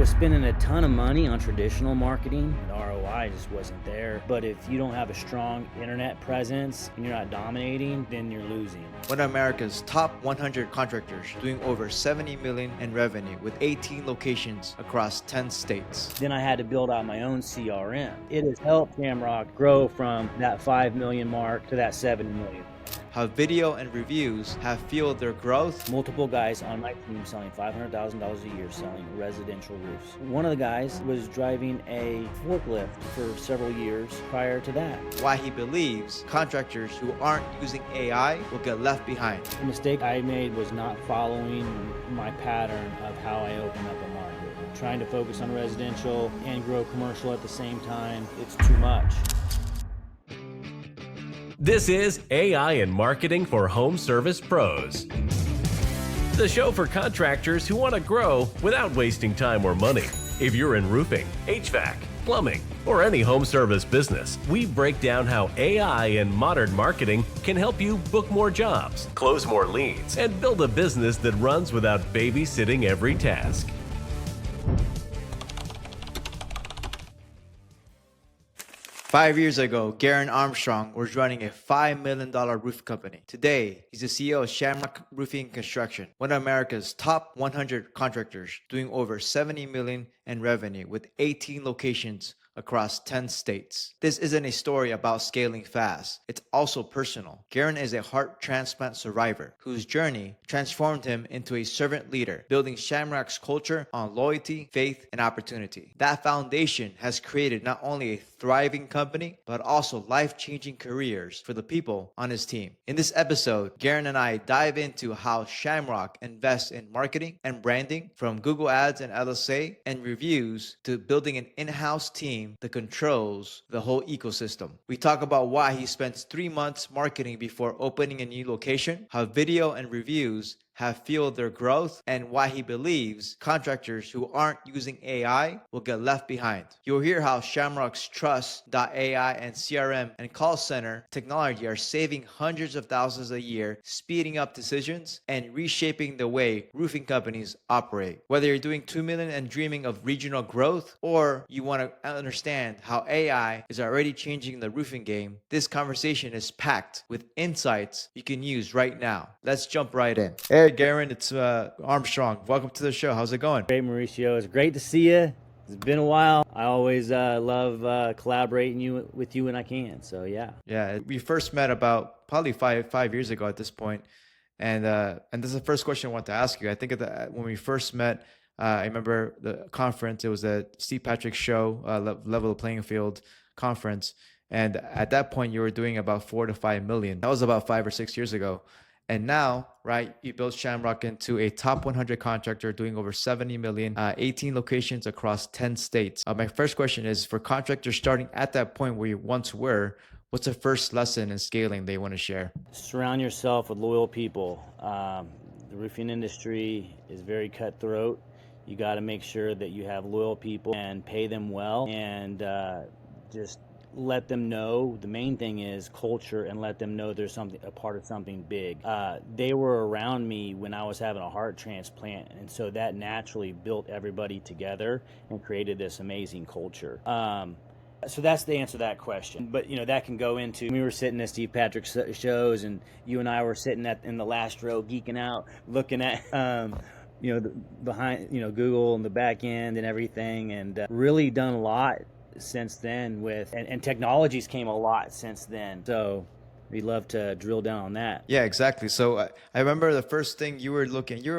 was spending a ton of money on traditional marketing. The ROI just wasn't there. But if you don't have a strong internet presence and you're not dominating, then you're losing. One of America's top 100 contractors doing over 70 million in revenue with 18 locations across 10 states. Then I had to build out my own CRM. It has helped Shamrock grow from that 5 million mark to that 7 million. How video and reviews have fueled their growth. Multiple guys on my team selling $500,000 a year selling residential roofs. One of the guys was driving a forklift for several years prior to that. Why he believes contractors who aren't using AI will get left behind. The mistake I made was not following my pattern of how I open up a market. Trying to focus on residential and grow commercial at the same time, it's too much. This is AI and Marketing for Home Service Pros, the show for contractors who want to grow without wasting time or money. If you're in roofing, HVAC, plumbing, or any home service business, we break down how AI and modern marketing can help you book more jobs, close more leads, and build a business that runs without babysitting every task. Five years ago, Garen Armstrong was running a $5 million roof company. Today, he's the CEO of Shamrock Roofing Construction, one of America's top 100 contractors doing over 70 million in revenue with 18 locations across 10 states. This isn't a story about scaling fast. It's also personal. Garen is a heart transplant survivor whose journey transformed him into a servant leader, building Shamrock's culture on loyalty, faith, and opportunity. That foundation has created not only a thriving company, but also life-changing careers for the people on his team. In this episode, Garen and I dive into how Shamrock invests in marketing and branding, from Google Ads and LSA and reviews to building an in-house team that controls the whole ecosystem. We talk about why he spends 3 months marketing before opening a new location, how video and reviews have fueled their growth, and why he believes contractors who aren't using AI will get left behind. You'll hear how Shamrock's Trussi.ai and CRM and call center technology are saving hundreds of thousands a year, speeding up decisions, and reshaping the way roofing companies operate. Whether you're doing 2 million and dreaming of regional growth, or you want to understand how AI is already changing the roofing game, this conversation is packed with insights you can use right now. Let's jump right in. Hey, Garen, it's Armstrong. Welcome to the show. How's it going? Great, Mauricio. It's great to see you. It's been a while. I always love collaborating with you when I can. So yeah. We first met about probably five years ago at this point, and this is the first question I want to ask you. I think when we first met, I remember the conference. It was a Steve Patrick show, Level the Playing Field conference, and at that point you were doing about 4 to 5 million. That was about 5 or 6 years ago. And now, right, you built Shamrock into a top 100 contractor doing over 70 million, 18 locations across 10 states. My first question is, for contractors starting at that point where you once were, what's the first lesson in scaling they want to share? Surround yourself with loyal people. The roofing industry is very cutthroat. You got to make sure that you have loyal people and pay them well, and just let them know. The main thing is culture, and let them know there's a part of something big. They were around me when I was having a heart transplant, and so that naturally built everybody together and created this amazing culture. So that's the answer to that question. But that can go into, we were sitting at Steve Patrick's shows, and you and I were sitting in the last row geeking out, looking at behind Google and the back end and everything, and really done a lot since then and technologies came a lot since then. So we'd love to drill down on that. Yeah, exactly. So I remember the first thing you were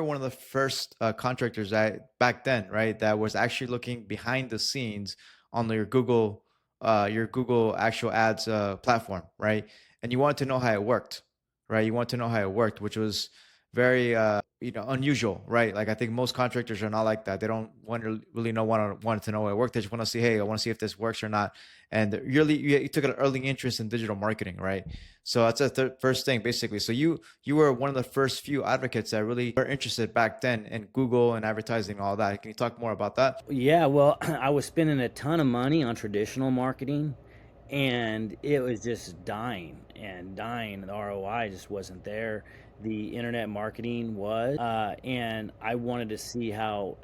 one of the first contractors back then, right, that was actually looking behind the scenes on your Google actual ads platform, right? And you wanted to know how it worked, right? You want to know how it worked, which was very unusual, right? Like, I think most contractors are not like that. They don't want to know how it worked. They just want to see, hey, I want to see if this works or not. And you took an early interest in digital marketing, right? So that's the first thing, basically. So you were one of the first few advocates that really were interested back then in Google and advertising and all that. Can you talk more about that? Yeah, well, I was spending a ton of money on traditional marketing, and it was just dying. The ROI just wasn't there. the internet marketing was, and I wanted to see how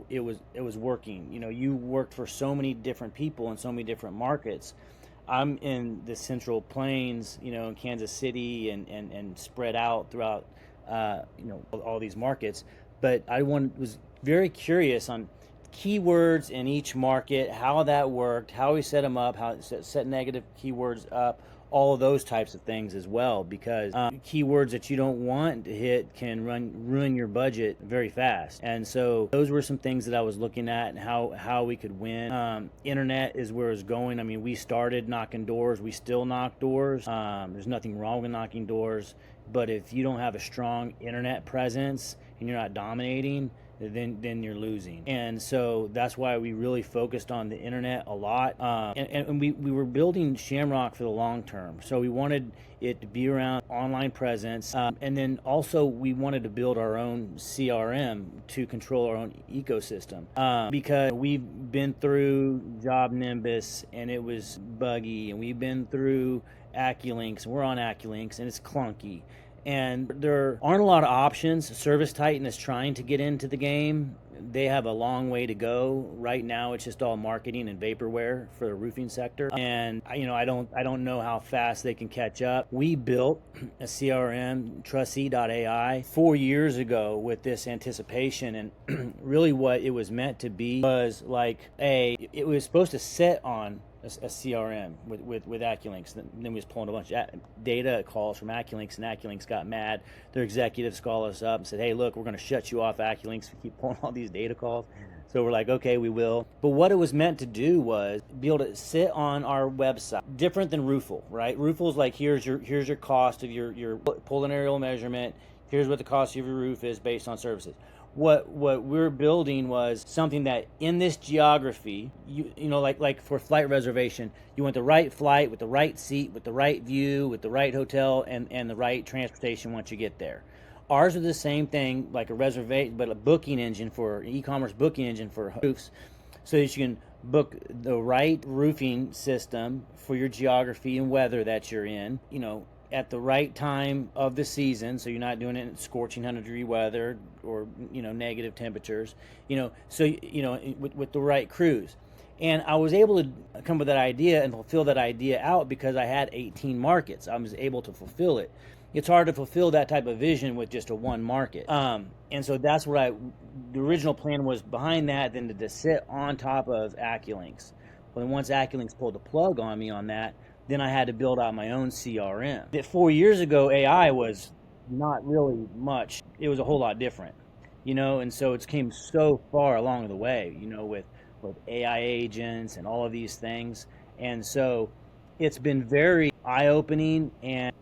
it was working. You worked for so many different people in so many different markets. I'm in the Central Plains, in Kansas City, and spread out throughout, all these markets. But was very curious on keywords in each market, how that worked, how we set them up, how set negative keywords up, all of those types of things as well, because keywords that you don't want to hit can ruin your budget very fast. And so those were some things that I was looking at, and how we could win. Internet is where it's going. I mean, we started knocking doors, we still knock doors. There's nothing wrong with knocking doors, but if you don't have a strong internet presence and you're not dominating, then you're losing. And so that's why we really focused on the internet a lot. And we were building Shamrock for the long term. So we wanted it to be around online presence. And then also we wanted to build our own CRM to control our own ecosystem. Because we've been through Job Nimbus and it was buggy, and we've been through AccuLinks, and we're on AccuLinks, and it's clunky. And there aren't a lot of options. Service Titan is trying to get into the game. They have a long way to go. Right now, it's just all marketing and vaporware for the roofing sector. And I don't know how fast they can catch up. We built a CRM, Trussi.ai, 4 years ago with this anticipation, and really what it was meant to be was it was supposed to sit on a CRM with AccuLinks. Then we was pulling a bunch of data calls from AccuLinks, and AccuLinks got mad. Their executives called us up and said, "Hey, look, we're going to shut you off AccuLinks if you keep pulling all these data calls." So we're like, okay, we will. But what it was meant to do was be able to sit on our website, different than Roofle, right? Roofle's like, here's your cost of your pull an aerial measurement. Here's what the cost of your roof is based on services. What we're building was something that in this geography, like for flight reservation, you want the right flight with the right seat, with the right view, with the right hotel, and the right transportation once you get there. Ours are the same thing, like a reservation, but a booking engine for e-commerce booking engine for roofs, so that you can book the right roofing system for your geography and weather that you're in, at the right time of the season, so you're not doing it in scorching 100-degree weather or negative temperatures, with the right crews. And I was able to come with that idea and fulfill that idea out because I had 18 markets. I was able to fulfill it. It's hard to fulfill that type of vision with just a one market. And so that's what the original plan was behind that, then to sit on top of AccuLinks. Well, then once AccuLinks pulled the plug on me on that, then I had to build out my own CRM. 4 years ago, AI was not really much. It was a whole lot different, and so it's came so far along the way, with AI agents and all of these things. And so it's been very eye-opening and,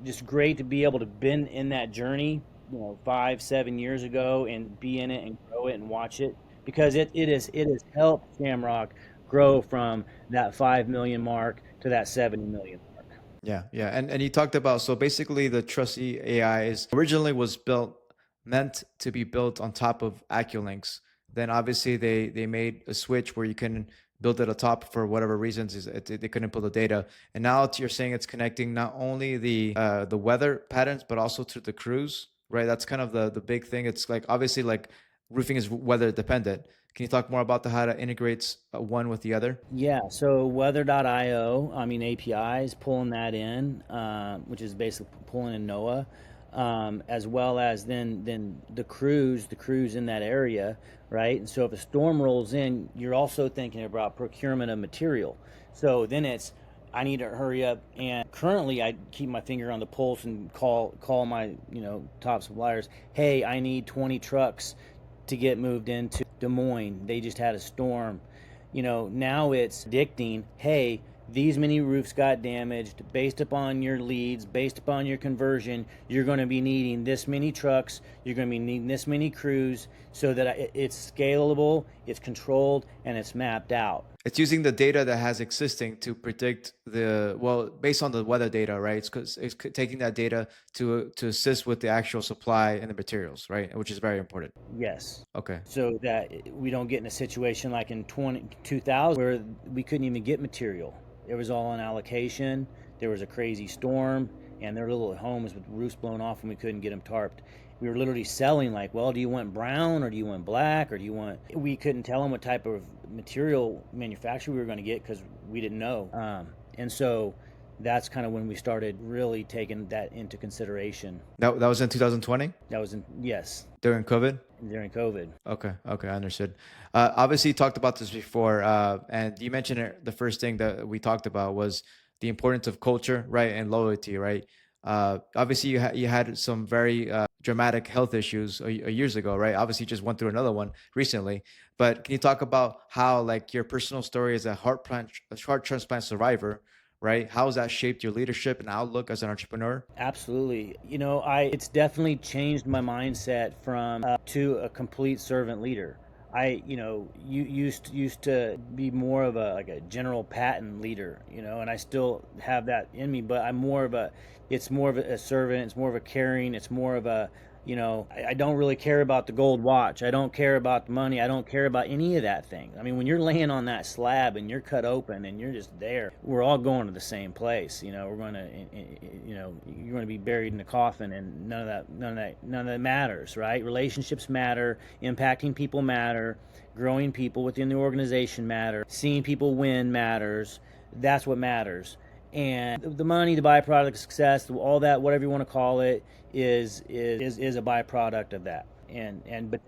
just great to be able to been in that journey, 5-7 years ago, and be in it and grow it and watch it, because it has helped Shamrock grow from that 5 million mark to that 70 million mark. Yeah. And you talked about, so basically the Trussi.ai originally was meant to be built on top of AccuLinks. Then obviously they made a switch where you can build it on top for whatever reasons they couldn't pull the data. And now you're saying it's connecting not only the weather patterns, but also to the crews, right? That's kind of the big thing. It's like, obviously, like roofing is weather dependent. Can you talk more about how to integrate one with the other? Yeah, so weather.io, APIs, pulling that in, which is basically pulling in NOAA, as well as then the crews in that area, right? And so if a storm rolls in, you're also thinking about procurement of material. So then I need to hurry up, and currently I keep my finger on the pulse and call my top suppliers. Hey, I need 20 trucks to get moved into Des Moines. They just had a storm. Now it's predicting, hey, these many roofs got damaged. Based upon your leads, based upon your conversion, you're going to be needing this many trucks, you're going to be needing this many crews, so that it's scalable, it's controlled, and it's mapped out. It's using the data that has existing to predict based on the weather data, right? It's taking that data to assist with the actual supply and the materials, right? Which is very important. Yes. Okay. So that we don't get in a situation like in 2000 where we couldn't even get material. It was all on allocation. There was a crazy storm, and their little homes with roofs blown off and we couldn't get them tarped. We were literally selling like, well, do you want brown or do you want black or do you want, we couldn't tell them what type of material manufacturer we were going to get because we didn't know. And so that's kind of when we started really taking that into consideration. That was in 2020? That was yes, During COVID? during COVID. Okay, I understood. Obviously, you talked about this before, and you mentioned it, the first thing that we talked about was the importance of culture, right, and loyalty, right? Obviously, you had some very dramatic health issues years ago, right? Obviously, you just went through another one recently. But can you talk about how, like, your personal story as a heart transplant survivor, right? How has that shaped your leadership and outlook as an entrepreneur? Absolutely. It's definitely changed my mindset from to a complete servant leader. You used to be more of a general Patton leader, and I still have that in me, but it's more of a servant, it's more of a caring, it's more of a, I don't really care about the gold watch. I don't care about the money. I don't care about any of that thing. I mean, when you're laying on that slab and you're cut open and you're just there, we're all going to the same place. We're going to, you're going to be buried in a coffin, and none of that matters, right? Relationships matter, impacting people matter, growing people within the organization matter, seeing people win matters. That's what matters. And the money, the byproduct of success, all that, whatever you want to call it, is a byproduct of that. But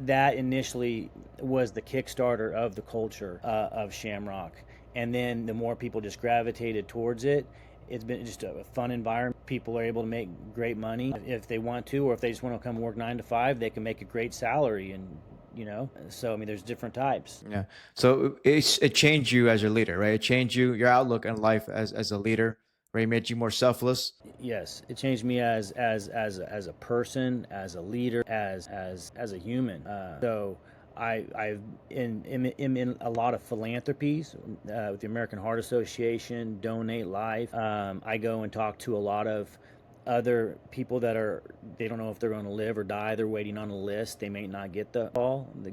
that initially was the Kickstarter of the culture of Shamrock. And then the more people just gravitated towards it, it's been just a fun environment. People are able to make great money if they want to, or if they just want to come work 9 to 5, they can make a great salary. And so I mean, there's different types. Yeah. So it changed you as your leader, right? It changed your outlook on life as a leader, right? It made you more selfless. Yes, it changed me as a person, as a leader, as a human. So I've in a lot of philanthropies with the American Heart Association, Donate Life. I go and talk to a lot of other people they don't know if they're going to live or die. They're waiting on a list. They may not get the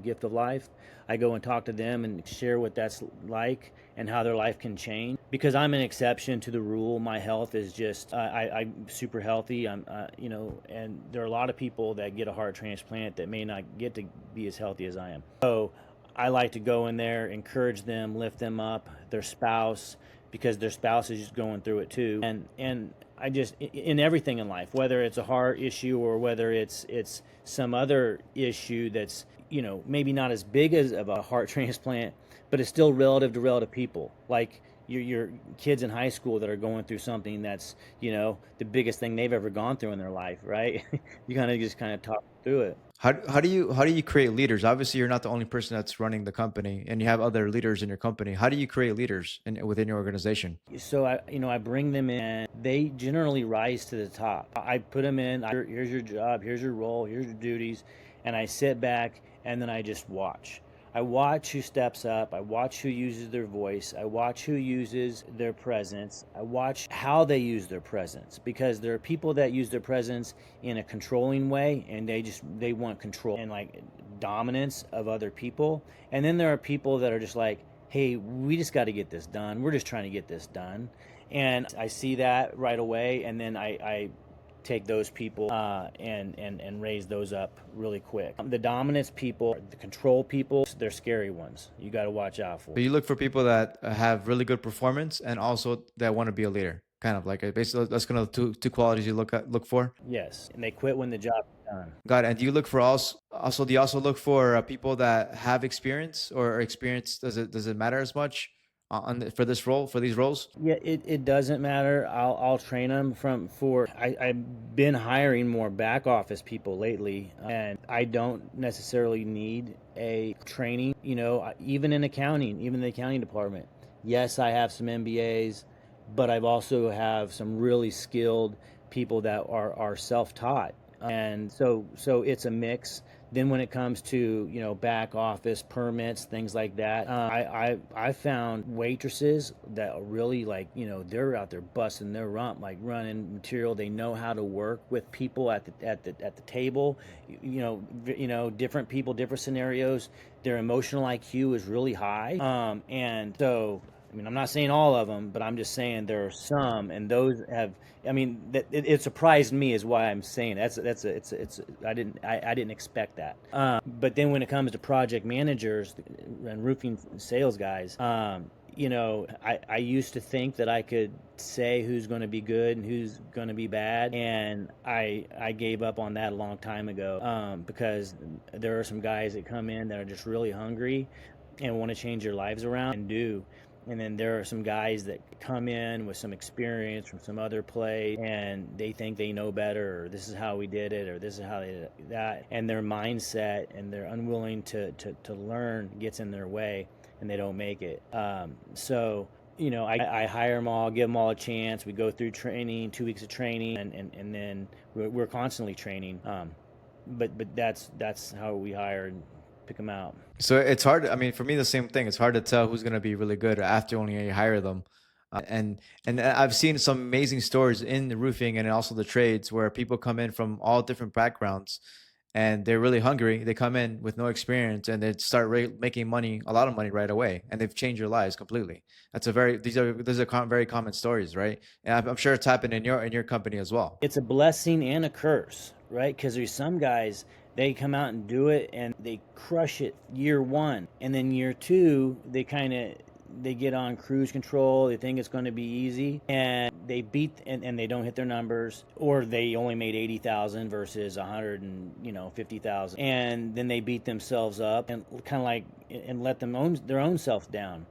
gift of life. I go and talk to them and share what that's like and how their life can change. Because I'm an exception to the rule. My health is just I'm super healthy. And there are a lot of people that get a heart transplant that may not get to be as healthy as I am. So I like to go in there, encourage them, lift them up, their spouse, because their spouse is just going through it too. And I just, in everything in life, whether it's a heart issue or whether it's some other issue that's, maybe not as big as of a heart transplant, but it's still relative to relative people. Like your kids in high school that are going through something that's, the biggest thing they've ever gone through in their life, right? You just talk through it. How do you create leaders? Obviously, you're not the only person that's running the company, and you have other leaders in your company. How do you create leaders within your organization? So I bring them in. They generally rise to the top. I put them in. Here's your job. Here's your role. Here's your duties, and I sit back and then I just watch. I watch who steps up. I watch who uses their voice. I watch who uses their presence. I watch how they use their presence, because there are people that use their presence in a controlling way, and they want control and like dominance of other people. And then there are people that are just like, hey, we just got to get this done. We're just trying to get this done. And I see that right away, and then I take those people and raise those up really quick. The dominance people, the control people, they're scary ones. You got to watch out for. So you look for people that have really good performance and also that want to be a leader. Kind of like basically that's kind of two qualities you look for. Yes, and they quit when the job is done. Got it. And do you look for do you also look for people that have experience, or experience does it matter as much for these roles? Yeah, it doesn't matter. I'll train them I've been hiring more back office people lately, and I don't necessarily need a training, even in accounting, even the accounting department. Yes, I have some MBAs, but I've also have some really skilled people that are self-taught. And so it's a mix. Then when it comes to, back office permits, things like that, I found waitresses that are really they're out there busting their rump, like running material. They know how to work with people at the table, different people, different scenarios. Their emotional IQ is really high. And so I mean, I'm not saying all of them, but I'm just saying there are some, and those have. I mean, it surprised me is why I'm saying I didn't expect that. But then when it comes to project managers and roofing sales guys, I used to think that I could say who's going to be good and who's going to be bad, and I gave up on that a long time ago, because there are some guys that come in that are just really hungry and want to change their lives around and do. And then there are some guys that come in with some experience from some other place, and they think they know better, or this is how we did it, or this is how they did that. And their mindset and they're unwilling to learn gets in their way, and they don't make it. I hire them all, give them all a chance. We go through training, 2 weeks of training, and then we're constantly training. But that's how we hire and pick them out. So it's hard. I mean, for me, the same thing. It's hard to tell who's going to be really good after only you hire them. And I've seen some amazing stories in the roofing and also the trades where people come in from all different backgrounds, and they're really hungry. They come in with no experience and they start making money, a lot of money right away, and they've changed their lives completely. These are very common stories, right? And I'm sure it's happened in your company as well. It's a blessing and a curse, right? Because there's some guys, they come out and do it and they crush it year one, and then year two they get on cruise control. They think it's going to be easy, and they beat and they don't hit their numbers, or they only made 80,000 versus 150,000, and then they beat themselves up and kind of like and let them own their own self down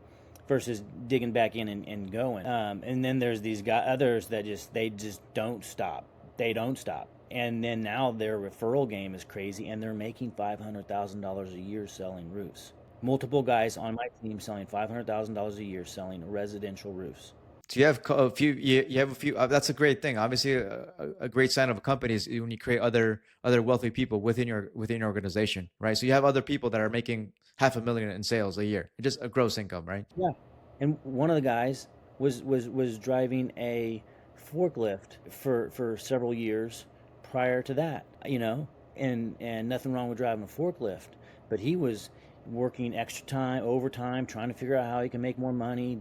versus digging back in and going. And then there's these others that just don't stop. They don't stop. And then now their referral game is crazy, and they're making $500,000 a year selling roofs. Multiple guys on my team selling $500,000 a year selling residential roofs. So you have a few. You have a few. That's a great thing. Obviously, a great sign of a company is when you create other wealthy people within your organization, right? So you have other people that are making $500,000 in sales a year, just a gross income, right? Yeah. And one of the guys was driving a forklift for several years prior to that, and nothing wrong with driving a forklift, but he was working extra time, overtime, trying to figure out how he can make more money,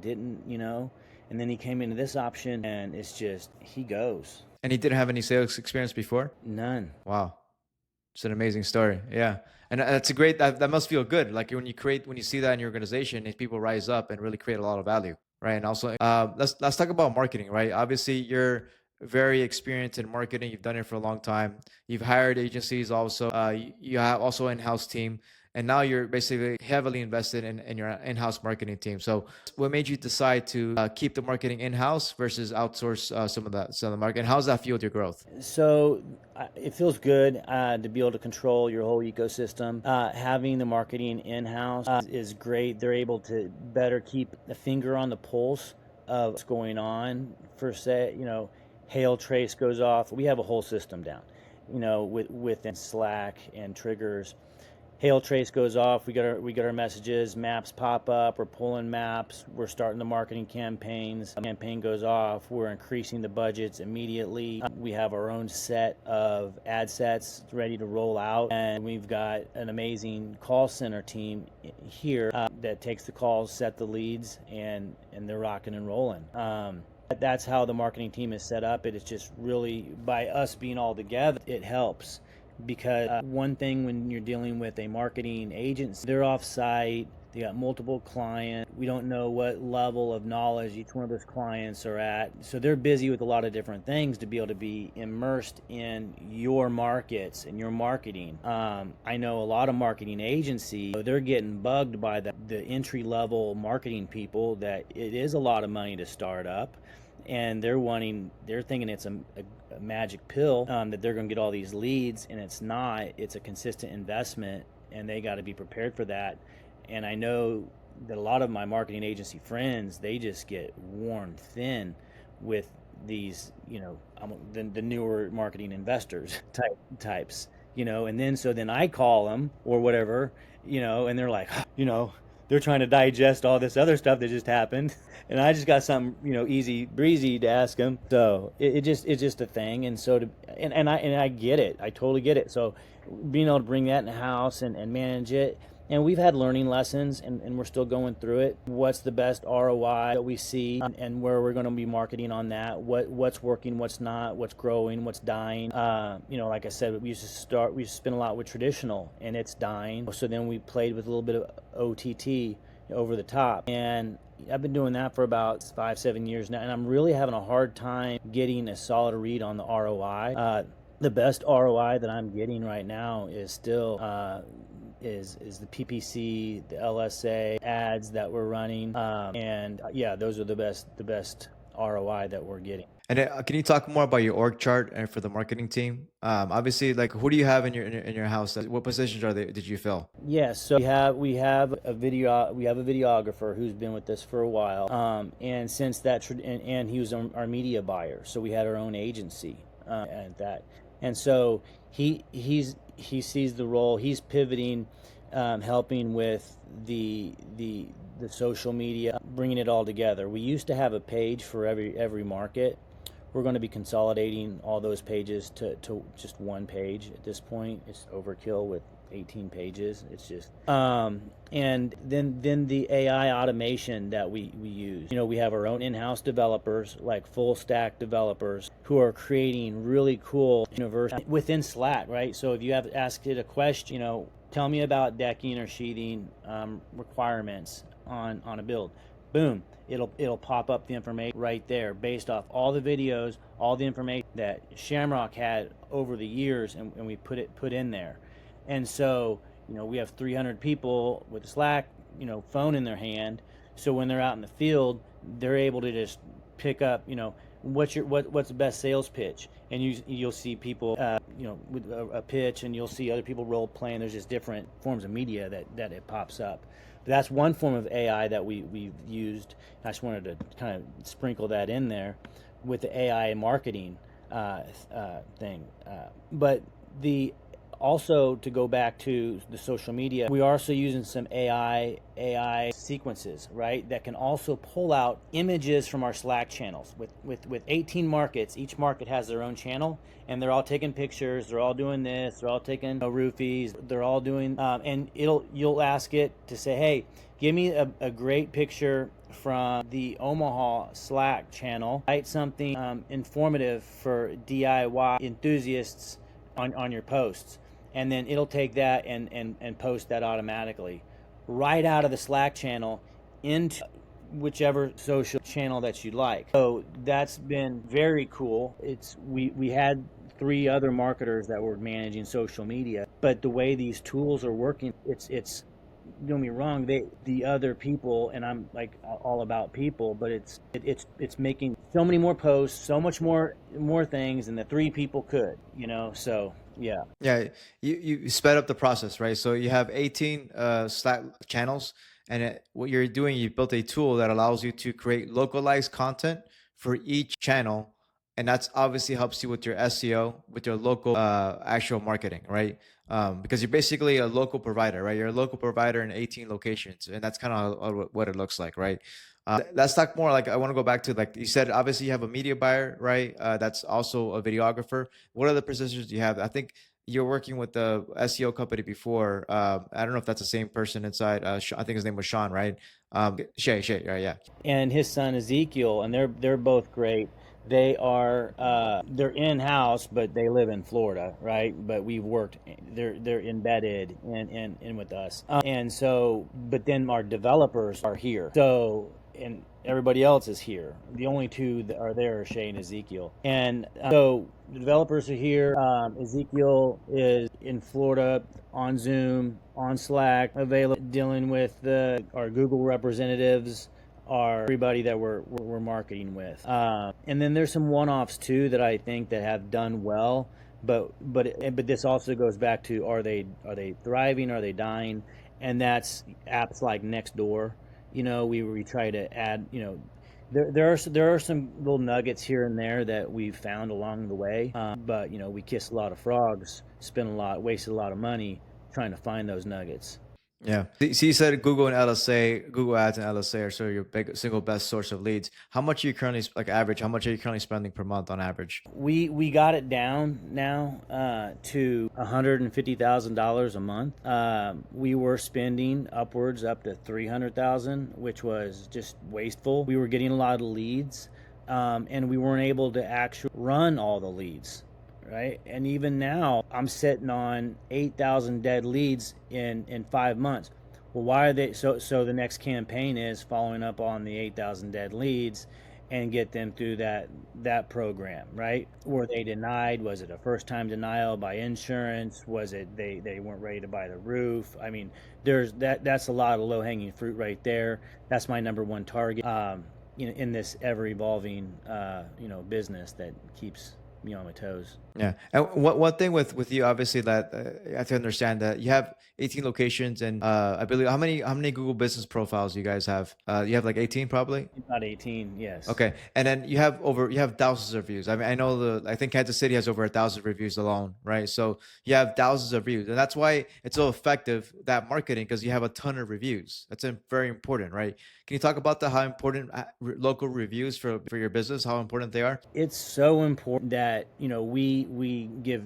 and then he came into this option, and it's just, he goes. And he didn't have any sales experience before? None. Wow. It's an amazing story. Yeah. And that's a great, that must feel good. Like when you see that in your organization, if people rise up and really create a lot of value, right? And also, let's talk about marketing, right? Obviously, you're very experienced in marketing. You've done it for a long time. You've hired agencies also. You have also an in-house team. And now you're basically heavily invested in your in-house marketing team. So what made you decide to keep the marketing in-house versus outsource some of the marketing? How does that fuel your growth? So it feels good to be able to control your whole ecosystem. Having the marketing in-house is great. They're able to better keep a finger on the pulse of what's going on. For say, hail trace goes off. We have a whole system down, within Slack and triggers. Hail trace goes off. We get our messages. Maps pop up. We're pulling maps. We're starting the marketing campaigns. Campaign goes off. We're increasing the budgets immediately. We have our own set of ad sets ready to roll out, and we've got an amazing call center team here that takes the calls, set the leads, and they're rocking and rolling. That's how the marketing team is set up. It is just really, by us being all together, it helps. Because one thing when you're dealing with a marketing agency, they're off-site, they got multiple clients. We don't know what level of knowledge each one of those clients are at. So they're busy with a lot of different things to be able to be immersed in your markets and your marketing. I know a lot of marketing agencies, they're getting bugged by the entry-level marketing people that it is a lot of money to start up. And they're thinking it's a magic pill, that they're going to get all these leads, and it's not. It's a consistent investment, and they got to be prepared for that. And I know that a lot of my marketing agency friends, they just get worn thin with these, the newer marketing investors types, and then I call them or whatever, and they're like, they're trying to digest all this other stuff that just happened, and I just got something, easy breezy to ask them. So it's just a thing, and so I get it. I totally get it. So being able to bring that in the house and manage it, And we've had learning lessons, and we're still going through it. What's the best ROI that we see, and where we're going to be marketing on that? What's working, what's not, what's growing, what's dying. Like I said, we used to spend a lot with traditional, and it's dying. So then we played with a little bit of OTT, over the top, and I've been doing that for about 5-7 years now, and I'm really having a hard time getting a solid read on the ROI. The best ROI that I'm getting right now is still is the PPC, the LSA ads that we're running, and yeah, those are the best ROI that we're getting. And can you talk more about your org chart and for the marketing team? Obviously, like who do you have in your house? What positions did you fill? Yes, so we have a videographer who's been with us for a while, and since that and he was our media buyer, so we had our own agency at that, and so he sees the role. He's pivoting, helping with the social media, bringing it all together. We used to have a page for every market. We're going to be consolidating all those pages to just one page at this point. It's overkill with 18 pages. It's just and then the AI automation that we use. We have our own in-house developers, like full stack developers, who are creating really cool universal within Slack, right? So if you have asked it a question, tell me about decking or sheathing requirements on a build. Boom, it'll pop up the information right there based off all the videos, all the information that Shamrock had over the years, and we put in there. And so, we have 300 people with a Slack, phone in their hand. So when they're out in the field, they're able to just pick up, what's the best sales pitch, and you'll see people, with a pitch, and you'll see other people role playing. There's just different forms of media that it pops up. But that's one form of AI that we've used. I just wanted to kind of sprinkle that in there with the AI marketing thing. But also, to go back to the social media, we are also using some AI sequences, right, that can also pull out images from our Slack channels. With 18 markets, each market has their own channel, and they're all taking pictures, they're all doing this, they're all taking roofies, they're all doing, and you'll ask it to say, hey, give me a great picture from the Omaha Slack channel. Write something informative for DIY enthusiasts on your posts. And then it'll take that and post that automatically right out of the Slack channel into whichever social channel that you like. So that's been very cool. We had 3 other marketers that were managing social media, but the way these tools are working, it's don't get me wrong, the other people, and I'm like all about people, but it's making so many more posts, so much more things than the 3 people could, so yeah. Yeah, you sped up the process, right? So you have 18 Slack channels, and what you're doing, you built a tool that allows you to create localized content for each channel, and that's obviously helps you with your SEO, with your local actual marketing, right? Because you're basically a local provider, right? You're a local provider in 18 locations, and that's kind of what it looks like, right? Let's talk more. Like, I want to go back to, like you said, obviously you have a media buyer, right? That's also a videographer. What other positions do you have? I think you're working with the SEO company before. I don't know if that's the same person inside. I think his name was Sean, right? Shay, right? Yeah. And his son Ezekiel, and they're both great. They are they're in-house, but they live in Florida, right? But we've worked, they're embedded in with us, and so, but then our developers are here, so, and everybody else is here. The only 2 that are there are Shay and Ezekiel, and so the developers are here. Ezekiel is in Florida on Zoom, on Slack, available, dealing with our Google representatives, are everybody that we're marketing with, and then there's some one-offs too that I think that have done well, but this also goes back to, are they thriving, are they dying? And that's apps like Nextdoor. We try to add, there are some little nuggets here and there that we've found along the way, but we kiss a lot of frogs, wasted a lot of money trying to find those nuggets. Yeah. So you said Google and LSA, Google Ads and LSA are sort of your single best source of leads. How much are you currently like average? How much are you currently spending per month on average? We got it down now to $150,000 a month. We were spending upwards up to 300,000, which was just wasteful. We were getting a lot of leads, and we weren't able to actually run all the leads. Right, and even now I'm sitting on 8,000 dead leads in 5 months. Well, why are they so the next campaign is following up on the 8,000 dead leads and get them through that program, right? Were they denied? Was it a first time denial by insurance? Was it they weren't ready to buy the roof? I mean, that's a lot of low hanging fruit right there. That's my number one target, in this ever evolving business that keeps me on my toes. Yeah. And one thing with you, obviously, that you have to understand that you have 18 locations, and I believe how many Google Business profiles you guys have? You have like 18 probably. About 18, yes. Okay, and then you have thousands of reviews. I mean, I think Kansas City has over 1,000 reviews alone, right? So you have thousands of reviews, and that's why it's so effective, that marketing, because you have a ton of reviews. That's very important, right? Can you talk about how important local reviews for your business, how important they are? It's so important that we give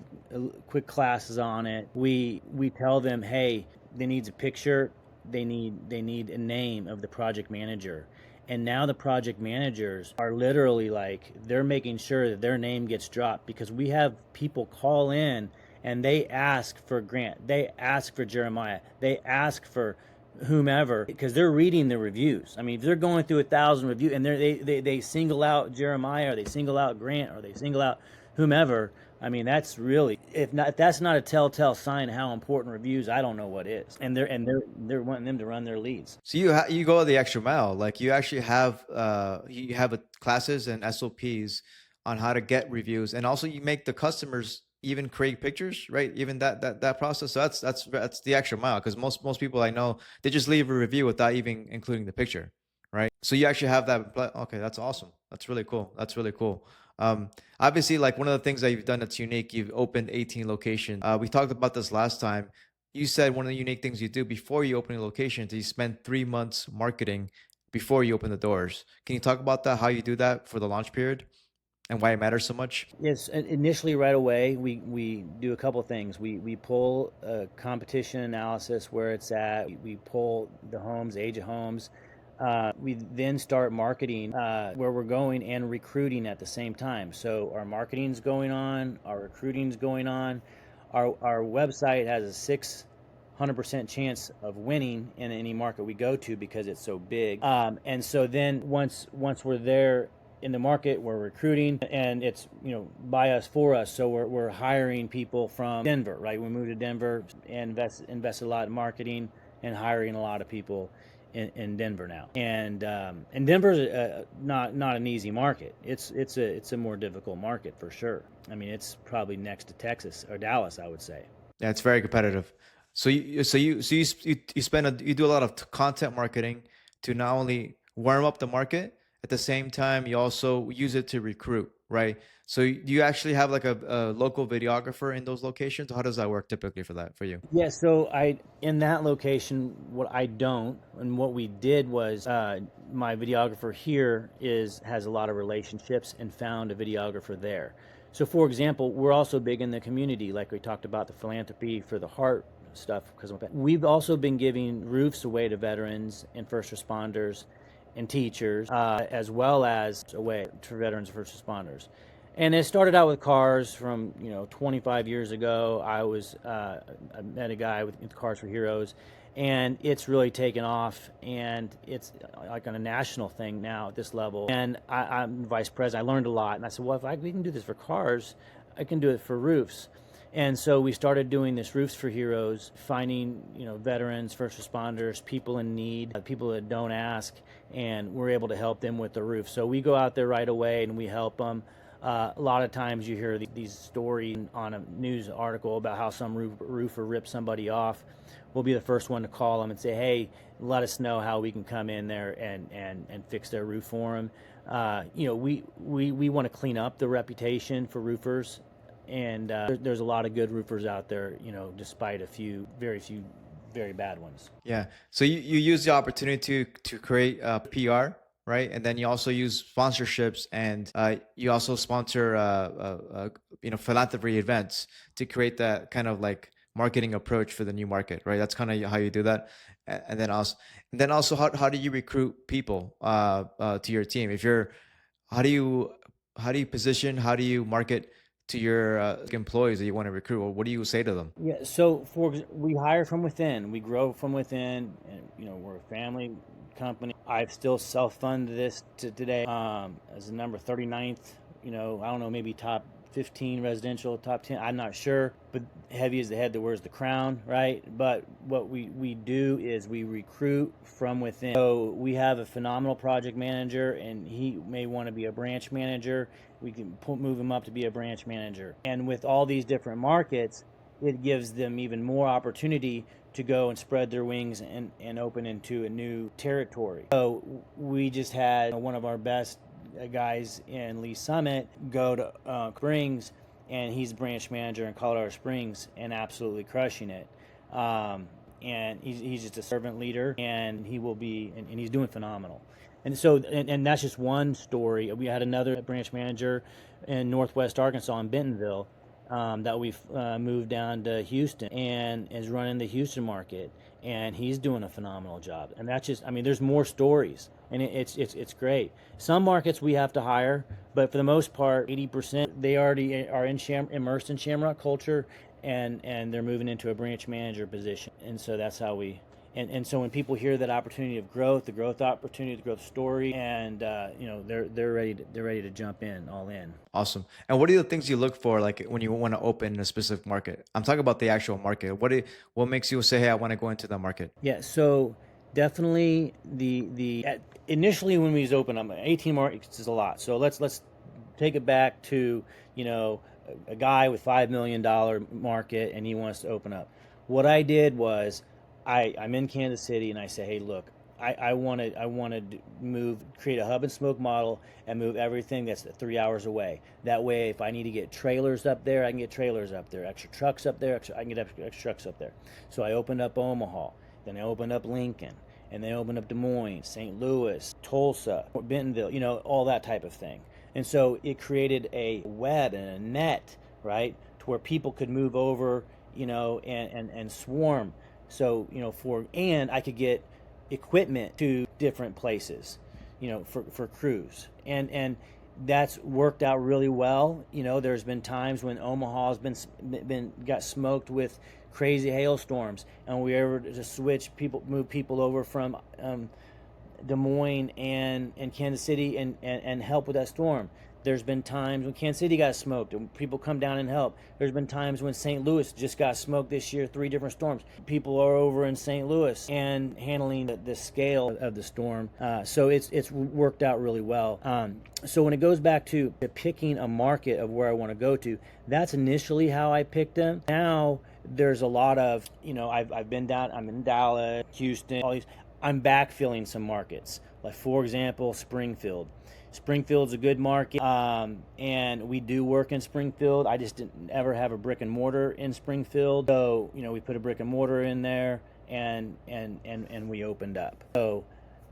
quick classes on it. We tell them, hey, they need a picture, they need a name of the project manager. And now the project managers are literally like, they're making sure that their name gets dropped, because we have people call in and they ask for Grant, they ask for Jeremiah, they ask for whomever, because they're reading the reviews. I mean, if they're going through 1,000 reviews and they single out Jeremiah, or they single out Grant, or they single out whomever, I mean, that's really, if that's not a telltale sign of how important reviews, I don't know what is. And they're wanting them to run their leads. So you go the extra mile. Like you actually have classes and SOPs on how to get reviews, and also you make the customers even create pictures, right? Even that process. So that's the extra mile, because most people I know, they just leave a review without even including the picture, right? So you actually have that. Okay, that's awesome. That's really cool. That's really cool. Obviously, like one of the things that you've done that's unique, you've opened 18 locations. We talked about this last time. You said one of the unique things you do before you open a location is you spend 3 months marketing before you open the doors. Can you talk about that, how you do that for the launch period and why it matters so much? Yes, initially right away, we do a couple things. We pull a competition analysis where it's at. We pull the homes, age of homes. We then start marketing where we're going, and recruiting at the same time. So our marketing's going on, our recruiting's going on. Our website has a 600% chance of winning in any market we go to, because it's so big. And so then once we're there in the market, we're recruiting, and it's by us, for us. So we're hiring people from Denver, right? We moved to Denver and invested a lot in marketing and hiring a lot of people in Denver now. And Denver's not an easy market. It's a more difficult market for sure. I mean, it's probably next to Texas or Dallas, I would say. Yeah, it's very competitive. So you do a lot of content marketing to not only warm up the market, at the same time you also use it to recruit, right? So do you actually have like a local videographer in those locations? How does that work typically for you? Yeah, so in that location, what I don't, and what we did was, my videographer here has a lot of relationships, and found a videographer there. So for example, we're also big in the community, like we talked about the philanthropy for the heart stuff, because we've also been giving roofs away to veterans and first responders and teachers, as well as away to veterans and first responders. And it started out with cars from 25 years ago. I met a guy with Cars for Heroes, and it's really taken off, and it's like on a national thing now at this level. And I'm vice president. I learned a lot, and I said, well, if we can do this for cars, I can do it for roofs. And so we started doing this Roofs for Heroes, finding veterans, first responders, people in need, people that don't ask, and we're able to help them with the roof. So we go out there right away and we help them. A lot of times you hear these stories on a news article about how some roofer ripped somebody off. We'll be the first one to call them and say, hey, let us know how we can come in there and fix their roof for them. We want to clean up the reputation for roofers. And there's a lot of good roofers out there, despite very few very bad ones. Yeah. So you use the opportunity to create PR, right? And then you also use sponsorships, and you also sponsor philanthropy events to create that kind of like marketing approach for the new market, right? That's kind of how you do that. And then also how do you recruit people to your team? If you're how do you position, how do you market to your employees that you want to recruit, or what do you say to them? Yeah, so we hire from within, we grow from within, and we're a family company. I've still self-funded this to today, as the number 39th. I don't know, maybe top 15 residential, top 10. I'm not sure, but heavy is the head that wears the crown, right? But what we do is we recruit from within. So we have a phenomenal project manager, and he may want to be a branch manager. We can move him up to be a branch manager. And with all these different markets, it gives them even more opportunity to go and spread their wings and open into a new territory. So we just had one of our best guys in Lee Summit go to Springs, and he's branch manager in Colorado Springs and absolutely crushing it. And he's just a servant leader, and he will be, and he's doing phenomenal. And so, and that's just one story. We had another branch manager in Northwest Arkansas in Bentonville, that we've moved down to Houston and is running the Houston market, and he's doing a phenomenal job. And that's just, there's more stories, and it's great. Some markets we have to hire, but for the most part, 80% they already are immersed in Shamrock culture, and they're moving into a branch manager position. And so that's how we. And so when people hear that opportunity of growth, the growth opportunity, the growth story, and they're ready to jump in, all in. Awesome. And what are the things you look for, like when you want to open a specific market? I'm talking about the actual market. What makes you say, hey, I want to go into that market? Yeah. So definitely initially when we was open up, 18 markets is a lot. So let's take it back to a guy with $5 million market, and he wants to open up. What I did was, I'm in Kansas City, and I say, hey, look, I want to create a hub and spoke model and move everything that's 3 hours away. That way, if I need to get trailers up there, I can get trailers up there, extra trucks up there, I can get extra trucks up there. So I opened up Omaha, then I opened up Lincoln, and then I opened up Des Moines, St. Louis, Tulsa, Bentonville, all that type of thing. And so it created a web and a net, right, to where people could move over, and swarm. So, and I could get equipment to different places, for crews. And that's worked out really well. There's been times when Omaha's got smoked with crazy hailstorms, and we were able to move people over from Des Moines and Kansas City and help with that storm. There's been times when Kansas City got smoked and people come down and help. There's been times when St. Louis just got smoked this year, 3 different storms. People are over in St. Louis and handling the scale of the storm. So it's worked out really well. So when it goes back to picking a market of where I want to go to, that's initially how I picked them. Now there's a lot of, I've been down, I'm in Dallas, Houston, all these. I'm backfilling some markets. Like, for example, Springfield. Springfield's a good market, and we do work in Springfield. I just didn't ever have a brick and mortar in Springfield, so we put a brick and mortar in there, and we opened up. So,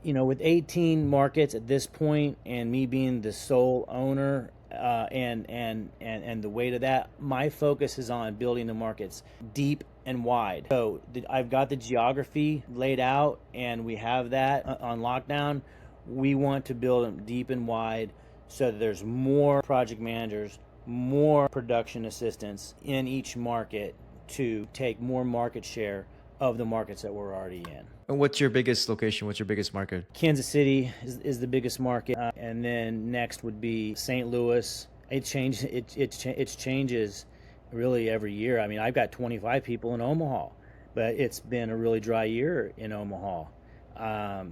with 18 markets at this point, and me being the sole owner, and the weight of that, my focus is on building the markets deep and wide. So I've got the geography laid out, and we have that on lockdown. We want to build them deep and wide so that there's more project managers, more production assistants in each market to take more market share of the markets that we're already in. And what's your biggest location? What's your biggest market? Kansas City is the biggest market, and then next would be St. Louis. It changes really every year. I've got 25 people in Omaha, but it's been a really dry year in Omaha.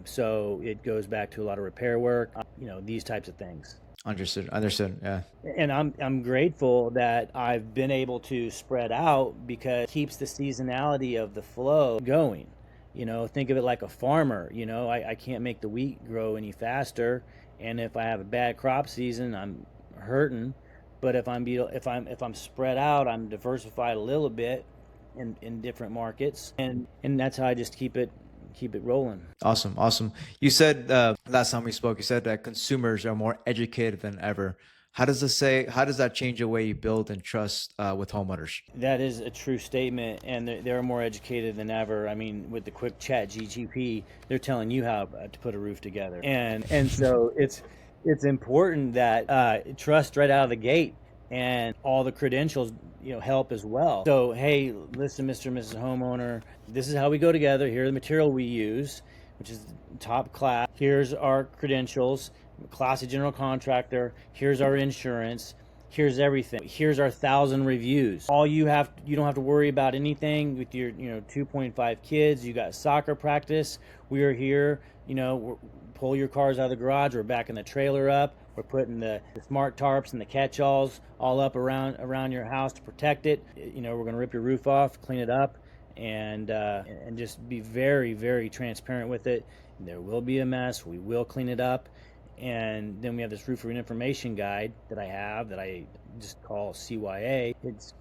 So it goes back to a lot of repair work, these types of things. Understood. Yeah. And I'm grateful that I've been able to spread out, because it keeps the seasonality of the flow going. Think of it like a farmer. I can't make the wheat grow any faster, and if I have a bad crop season, I'm hurting. But if I'm spread out, I'm diversified a little bit, in different markets, and that's how I just keep it rolling. Awesome. You said last time we spoke, you said that consumers are more educated than ever. How does that change the way you build and trust with homeowners? That is a true statement, and they're more educated than ever. I mean, with the quick chat GTP, they're telling you how to put a roof together, and so it's important that trust right out of the gate, and all the credentials help as well. So hey, listen, Mr. and Mrs. Homeowner, this is how we go together. Here's the material we use, which is top class. Here's our credentials, classy general contractor. Here's our insurance. Here's everything. Here's our 1,000 reviews. You don't have to worry about anything with your 2.5 kids. You got soccer practice. We are here. Pull your cars out of the garage. We're backing the trailer up. We're putting the smart tarps and the catch-alls all up around your house to protect it. We're going to rip your roof off, clean it up, and just be very, very transparent with it. There will be a mess. We will clean it up. And then we have this roofer information guide that I just call CYA. It's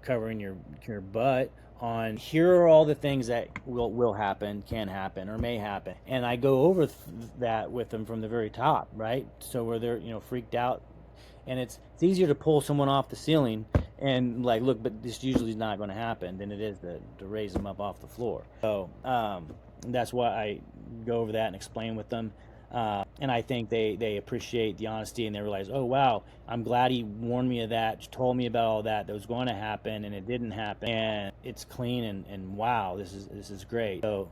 covering your butt on here are all the things that will happen, can happen, or may happen, and I go over that with them from the very top, right? So where they're freaked out, and it's easier to pull someone off the ceiling and like, look, but this usually is not going to happen, than it is to raise them up off the floor. So that's why I go over that and explain with them. And I think they appreciate the honesty, and they realize, oh wow, I'm glad he warned me of that, told me about all that was going to happen, and it didn't happen, and it's clean, and wow, this is great. So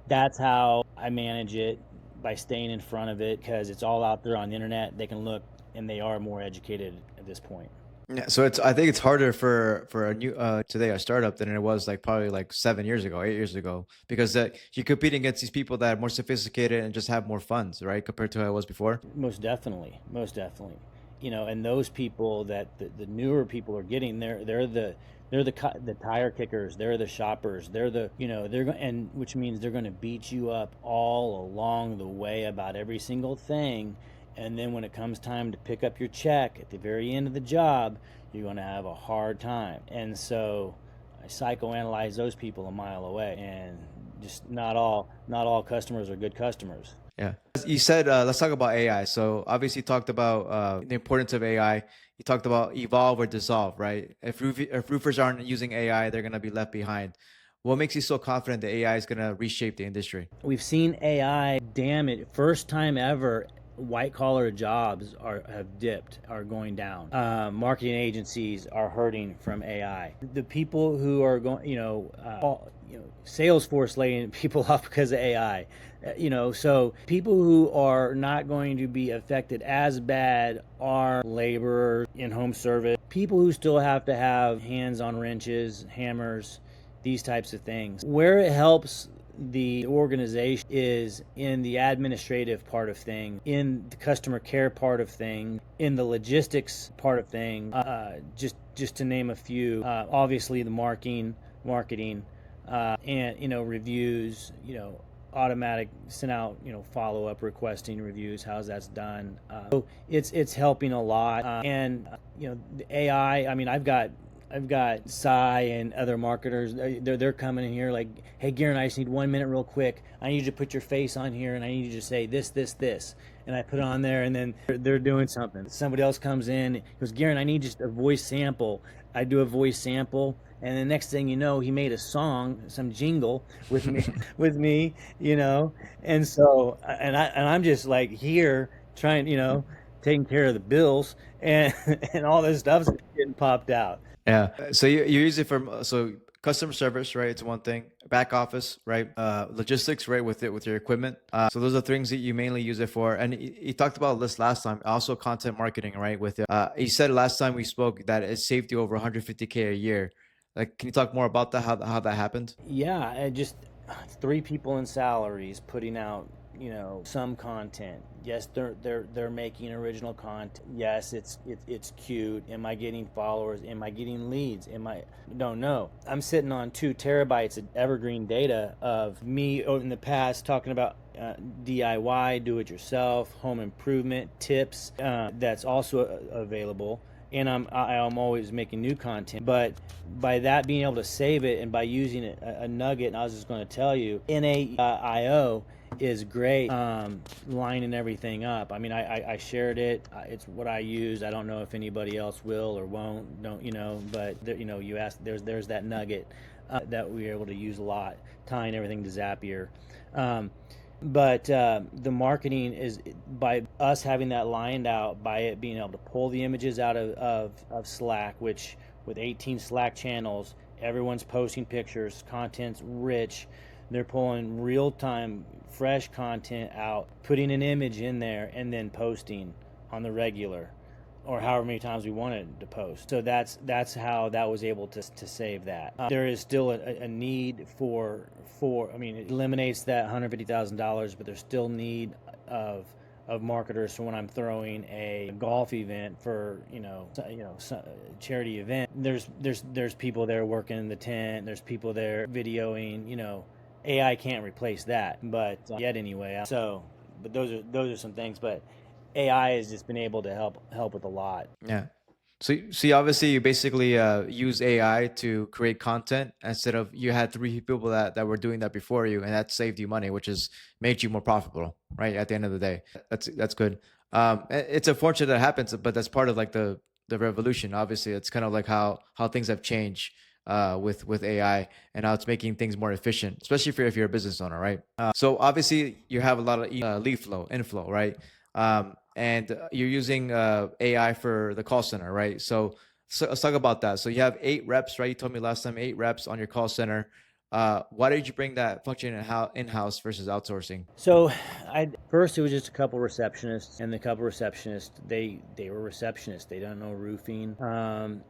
that's how I manage it, by staying in front of it, because it's all out there on the internet. They can look, and they are more educated at this point. Yeah, so I think it's harder for a new today a startup than it was probably 7 years ago, 8 years ago, because you're competing against these people that are more sophisticated and just have more funds, right, compared to how it was before. Most definitely. And those people that the newer people are getting, they're the tire kickers, they're the shoppers, which means they're going to beat you up all along the way about every single thing. And then when it comes time to pick up your check at the very end of the job, you're going to have a hard time. And so I psychoanalyze those people a mile away. And just not all customers are good customers. Yeah. You said, let's talk about AI. So obviously you talked about the importance of AI. You talked about evolve or dissolve, right? If roofers aren't using AI, they're going to be left behind. What makes you so confident that AI is going to reshape the industry? We've seen AI, damn it, first time ever, white collar jobs have dipped, are going down. Marketing agencies are hurting from AI. The people who are going, Salesforce laying people off because of AI. So people who are not going to be affected as bad are laborers in home service, people who still have to have hands on wrenches, hammers, these types of things. Where it helps the organization is in the administrative part of things, in the customer care part of things, in the logistics part of things, just to name a few. Obviously the marketing, and reviews, automatic send out, follow-up requesting reviews, how's that's done. So it's helping a lot. And the AI, I mean, I've got Cy and other marketers. They're coming in here like, hey, Garen, I just need 1 minute real quick. I need you to put your face on here, and I need you to say this. And I put it on there, and then they're doing something. Somebody else comes in, he goes, Garen, I need just a voice sample. I do a voice sample, and the next thing you know, he made a song, some jingle with me, And so, and I'm just like here trying, taking care of the bills, and all this stuff's getting popped out. Yeah. So you use it for customer service, right? It's one thing. Back office, right? Logistics, right? With your equipment. So those are things that you mainly use it for. And you talked about this last time. Also, content marketing, right? With you said last time we spoke that it saved you over 150K a year. Can you talk more about that? How that happened? Yeah, just 3 people in salaries putting out some content. Yes, they're making original content. Yes, it's cute. Am I getting followers? Am I getting leads? Don't know. I'm sitting on 2 terabytes of evergreen data of me in the past talking about DIY, do it yourself, home improvement tips. That's also available. and I'm always making new content. But by that being able to save it, and by using a nugget, and I was just going to tell you, NAIO is great, lining everything up. I mean, I shared it. It's what I use. I don't know if anybody else will or won't. Don't But there, you asked. There's that nugget that we were able to use a lot, tying everything to Zapier. But the marketing is by us having that lined out, by it being able to pull the images out of Slack, which with 18 Slack channels, everyone's posting pictures, content's rich. They're pulling real-time, fresh content out, putting an image in there, and then posting on the regular, or however many times we wanted to post. So that's how that was able to save that. There is still a need for I mean, it eliminates that $150,000, but there's still need of marketers. So when I'm throwing a golf event for charity event, there's people there working in the tent. There's people there videoing. AI can't replace that, but yet anyway. But those are some things. But AI has just been able to help with a lot. Yeah. So obviously you basically use AI to create content instead of you had three people that were doing that before you, and that saved you money, which is made you more profitable, right? At the end of the day, that's good. It's unfortunate that happens, but that's part of like the revolution. Obviously, it's kind of like how things have changed with AI and how it's making things more efficient, especially if you're a business owner, right? So obviously you have a lot of lead flow, inflow, right? And you're using AI for the call center, right? So let's talk about that. So you have 8 reps, right? You told me last time 8 reps on your call center. Why did you bring that function in-house versus outsourcing? So first it was just a couple receptionists, and the couple receptionists, they were receptionists. They don't know roofing.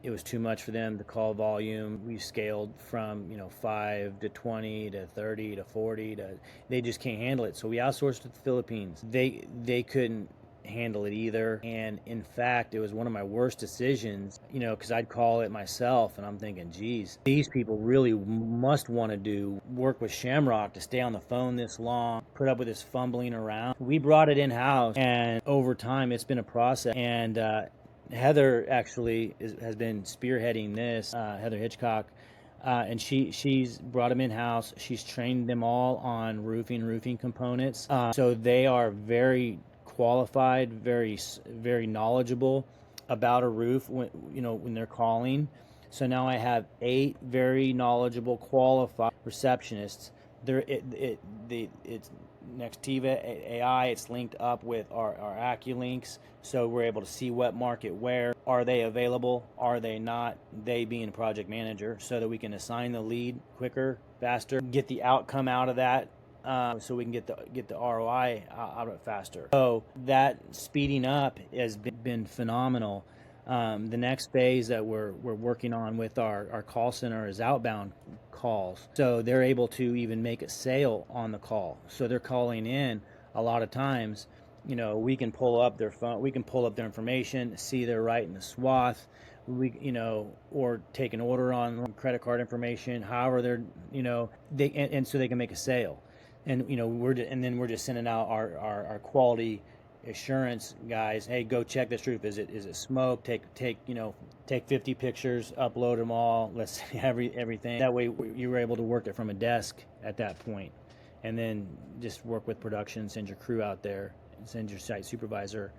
It was too much for them. The call volume, we scaled from 5 to 20 to 30 to 40 to, they just can't handle it. So we outsourced to the Philippines. They couldn't handle it either, and in fact it was one of my worst decisions, because I'd call it myself and I'm thinking, geez, these people really must want to work with Shamrock to stay on the phone this long, put up with this fumbling around. We brought it in-house, and over time it's been a process, and Heather actually has been spearheading this, Heather Hitchcock, and she's brought them in-house. She's trained them all on roofing components, so they are very qualified, very knowledgeable about a roof when they're calling. So now I have 8 very knowledgeable, qualified receptionists. It's Nextiva AI. It's linked up with our AccuLinks, so we're able to see what market where are they available, are they not. They being a project manager, so that we can assign the lead quicker, faster, get the outcome out of that. So we can get the ROI out of it faster. So that speeding up has been phenomenal. The next phase that we're working on with our call center is outbound calls. So they're able to even make a sale on the call. So they're calling in a lot of times. We can pull up their phone, we can pull up their information, see they're right in the swath. Or take an order on credit card information. However, they and so they can make a sale. And we're just sending out our quality assurance guys. Hey, go check this roof. Is it smoke? Take 50 pictures, upload them all. Let's see everything. That way you were able to work it from a desk at that point, and then just work with production. Send your crew out there. Send your site supervisor.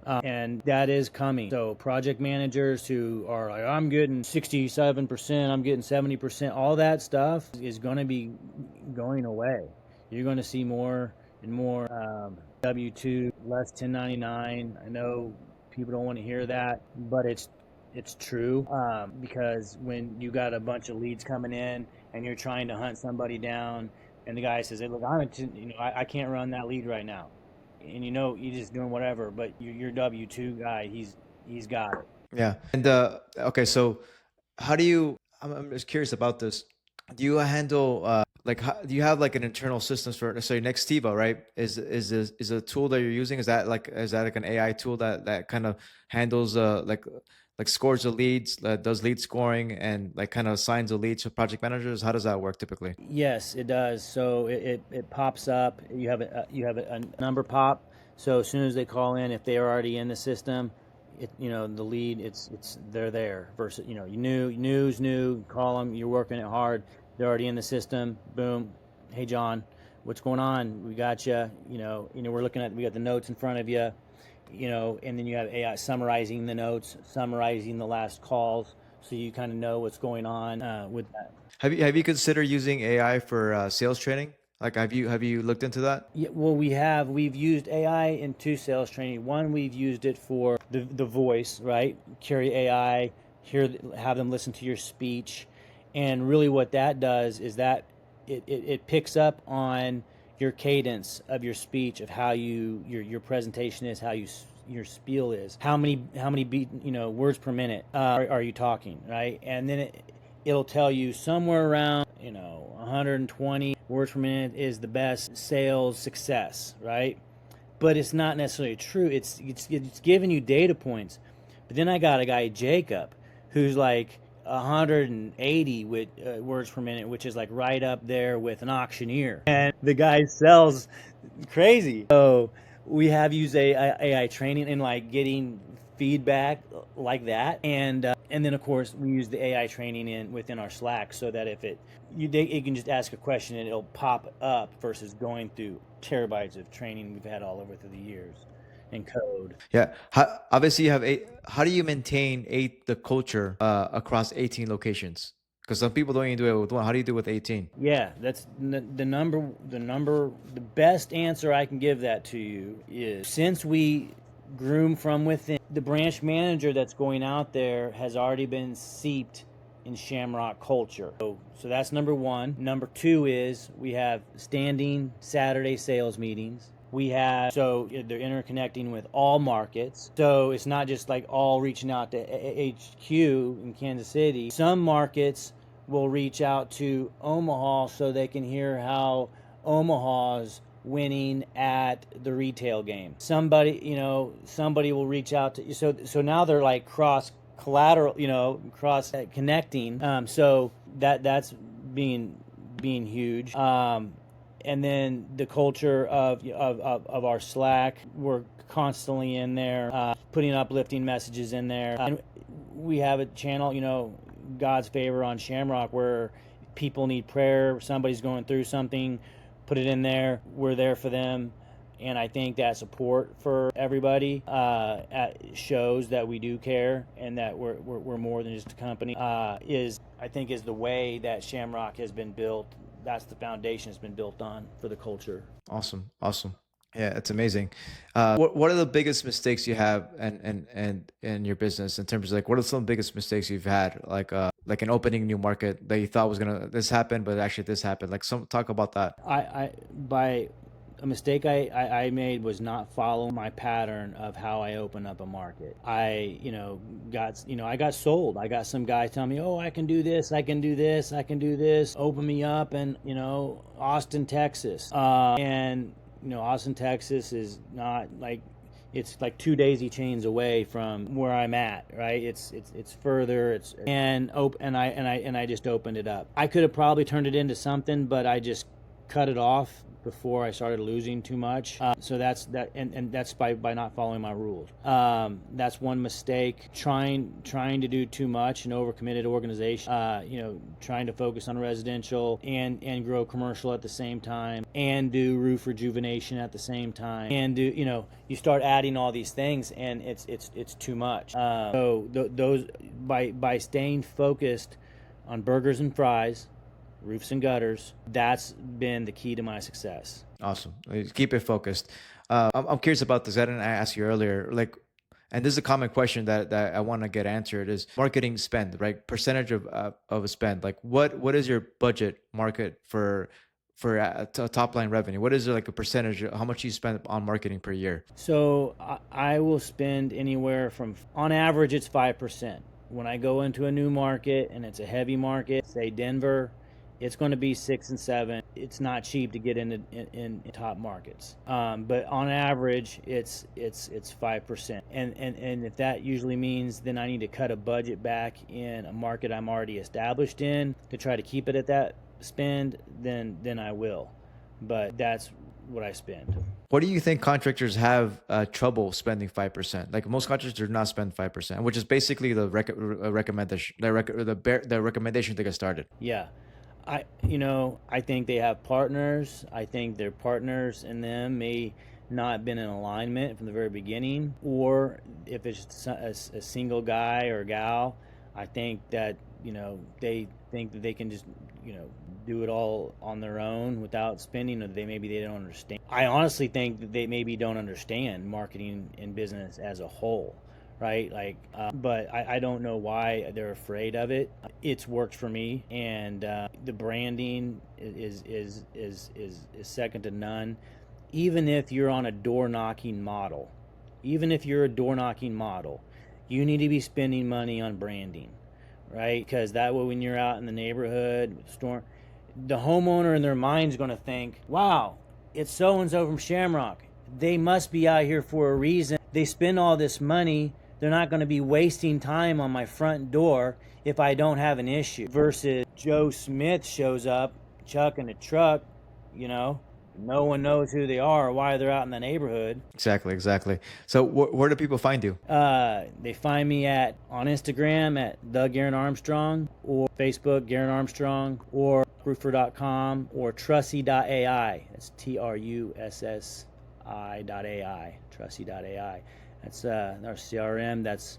And that is coming. So project managers who are like, I'm getting 67%, I'm getting 70%, all that stuff is going to be going away. You're going to see more and more W-2, less 1099. I know people don't want to hear that, but it's true, because when you got a bunch of leads coming in and you're trying to hunt somebody down, and the guy says, hey, look, I can't run that lead right now, and you're just doing whatever, but your W-2 guy, he's got it. Yeah. And okay, so how do you? I'm just curious about this. Do you handle do you have like an internal systems for, say, Nextiva, right? Is a tool that you're using? Is that like an AI tool that kind of handles like scores the leads, does lead scoring, and like kind of assigns the leads to project managers? How does that work typically? Yes, it does. So it pops up. You have a number pop. So as soon as they call in, if they are already in the system, the lead, they're there versus, new, call them, you're working it hard, they're already in the system, boom, hey John, what's going on? We got you, we're looking at, we got the notes in front of you, and then you have AI summarizing the notes, summarizing the last calls, so you kind of know what's going on with that. Have you considered using AI for sales training? Like, have you looked into that? Yeah, well, we've used AI in 2 sales training. One, we've used it for the voice, right? Carry AI, have them listen to your speech, and really what that does is that it picks up on your cadence of your speech, of how your presentation is, how your spiel is, how many words per minute are you talking, right? And then it'll tell you somewhere around 120 words per minute is the best sales success, right? But it's not necessarily true. It's giving you data points. But then I got a guy, Jacob, who's like 180 with words per minute, which is like right up there with an auctioneer. And the guy sells crazy. So we have used AI training and like getting feedback like that, and then of course we use the AI training within our Slack, so that if you can just ask a question and it'll pop up versus going through terabytes of training we've had all over through the years and code. Yeah. Obviously, you have eight. How do you maintain the culture across 18 locations? Because some people don't even do it with one. How do you do it with 18? Yeah, that's the best answer I can give that to you is, since we groom from within, the branch manager that's going out there has already been seeped in Shamrock culture. So that's number one. Number two is we have standing Saturday sales meetings. So they're interconnecting with all markets. So it's not just like all reaching out to HQ in Kansas City. Some markets will reach out to Omaha so they can hear how Omaha's winning at the retail game. Somebody will reach out to you. So now they're like cross cross connecting. So that's being huge. And then the culture of our Slack, we're constantly in there, putting uplifting messages in there. And we have a channel, God's Favor on Shamrock, where people need prayer, somebody's going through something, put it in there. We're there for them. And I think that support for everybody shows that we do care and that we're more than just a company. Is the way that Shamrock has been built. That's the foundation it's been built on for the culture. Awesome. Yeah, it's amazing. What are the biggest mistakes you have and in your business, in terms of like, what are some of the biggest mistakes you've had, like an opening a new market that you thought was gonna this happen, but actually this happened? Like, talk about that. A mistake I made was not following my pattern of how I open up a market. I got sold. I got some guy telling me, oh, I can do this, open me up, and Austin, Texas. And Austin, Texas is not like, it's like 2 daisy chains away from where I'm at, right? It's further. I just opened it up. I could have probably turned it into something, but I just cut it off before I started losing too much. So that's that, and that's by not following my rules. That's one mistake. Trying to do too much, an overcommitted organization. Trying to focus on residential and grow commercial at the same time, and do roof rejuvenation at the same time, and do you start adding all these things, and it's too much. So those by staying focused on burgers and fries, roofs and gutters, that's been the key to my success. Awesome. Keep it focused. I'm curious about this. I didn't ask you earlier. Like, and this is a common question that I want to get answered, is marketing spend, right? Percentage of a spend. Like, what is your budget market for top line revenue? What is like a percentage? How much you spend on marketing per year? So I will spend anywhere from, on average, it's 5%. When I go into a new market and it's a heavy market, say Denver, it's going to be 6 and 7. It's not cheap to get in top markets, but on average, it's 5%. And if that usually means then I need to cut a budget back in a market I'm already established in to try to keep it at that spend, then I will. But that's what I spend. What do you think contractors have trouble spending 5%? Like most contractors do not spend 5%, which is basically the recommendation, the recommendation to get started. Yeah. I think they have partners. I think their partners and them may not been in alignment from the very beginning, or if it's a single guy or gal, I think that, they think that they can just, do it all on their own without spending, or maybe they don't understand. I honestly think that they maybe don't understand marketing and business as a whole, right? But I don't know why they're afraid of it. It's worked for me, and the branding is second to none. Even if you're on a door knocking model, you need to be spending money on branding, right? Because that way, when you're out in the neighborhood, the homeowner in their mind is going to think, wow, it's so-and-so from Shamrock. They must be out here for a reason. They spend all this money. They're not going to be wasting time on my front door if I don't have an issue. Versus Joe Smith shows up, chucking a truck, no one knows who they are or why they're out in the neighborhood. Exactly. So where do people find you? They find me on Instagram at the Garen Armstrong, or Facebook Garen Armstrong, or roofer.com, or Trussi.ai. That's Trussi.ai. Trussi.ai. That's our CRM.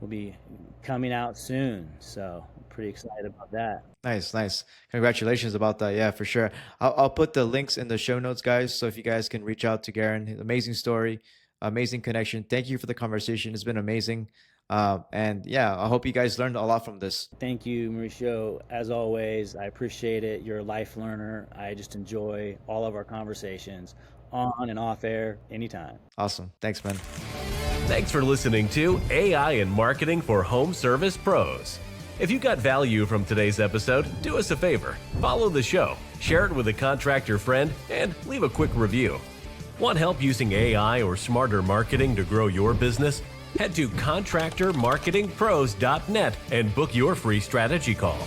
Will be coming out soon. So I'm pretty excited about that. Nice. Congratulations about that. Yeah, for sure. I'll put the links in the show notes, guys. So if you guys can reach out to Garen, amazing story, amazing connection. Thank you for the conversation. It's been amazing. And yeah, I hope you guys learned a lot from this. Thank you, Mauricio. As always, I appreciate it. You're a life learner. I just enjoy all of our conversations on and off air anytime. Awesome. Thanks, man. Thanks for listening to AI and Marketing for Home Service Pros. If you got value from today's episode, do us a favor. Follow the show, share it with a contractor friend, and leave a quick review. Want help using AI or smarter marketing to grow your business? Head to contractormarketingpros.net and book your free strategy call.